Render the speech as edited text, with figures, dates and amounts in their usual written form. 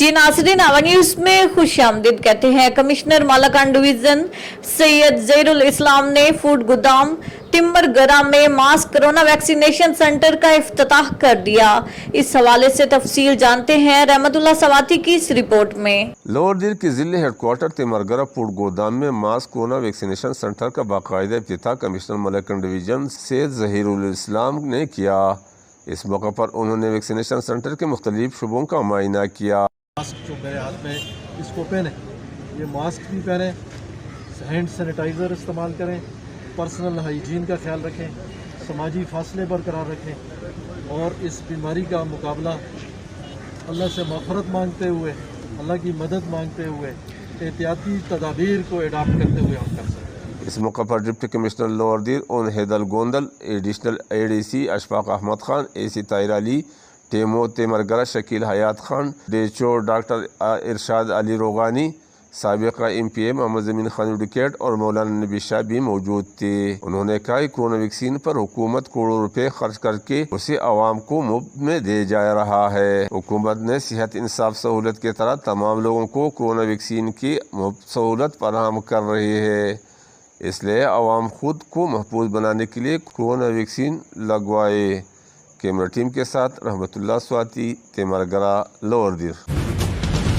जी नाज़रीन, आवा न्यूज़ में खुश आमदीद कहते हैं। कमिश्नर मालाकान डिवीज़न सैयद ज़हीरुल इस्लाम ने फूड गोदाम टिम्बरगरा में मास कोरोना वैक्सीनेशन सेंटर का इफ्तिताह कर दिया। इस हवाले से तफसील जानते हैं रहमतुल्लाह सवाती की इस रिपोर्ट में। लोअर दिल के जिले हेडक्वार्टर तिमरगरा फूड गोदाम में मास कोरोना वैक्सीनेशन सेंटर का बाकायदा इफ्तिताह कमिश्नर मालाकान डिवीज़न सैयद ज़हीरुल इस्लाम ने किया। इस मौके पर उन्होंने वैक्सीनेशन सेंटर के मुख्तलिफ शुबों का मुआयना किया। मास्क जो मेरे हाथ में इसको पहने, ये मास्क भी पहने, हैंड सैनिटाइज़र इस्तेमाल करें, पर्सनल हाइजीन का ख्याल रखें, समाजी फासले बरकरार रखें और इस बीमारी का मुकाबला अल्लाह से मग़फ़िरत मांगते हुए, अल्लाह की मदद मांगते हुए, एहतियाती तदाबीर को एडाप्ट करते हुए हम कर सकते हैं। इस मौके पर डिप्टी कमिश्नर लोअर दिल उन हैदल Gondal, additional ADC Ashfaq Ahmad Khan, AC Tahir Ali, TMO Timergara Shakeel Hayat Khan, डेचो डॉक्टर इरशाद अली रोगानी, साबिका MPA मोहम्मद ज़मीन खान एडवोकेट और मौलाना नबी शाह भी मौजूद थे। उन्होंने कहा कि कोरोना वैक्सीन पर हुकूमत करोड़ों रुपए खर्च करके उसे आवाम को मुफ्त में दे जा रहा है। हुकूमत ने सेहत इंसाफ सहूलत की तरह तमाम लोगों को कोरोना वैक्सीन की मुफ्त सहूलत फराहम कर रही है, इसलिए आवाम खुद को महफूज बनाने के लिए कोरोना वैक्सीन लगवाए। कैमरा टीम के साथ रहमतुल्लाह स्वाति, तिमरगरा, लोअर दिल।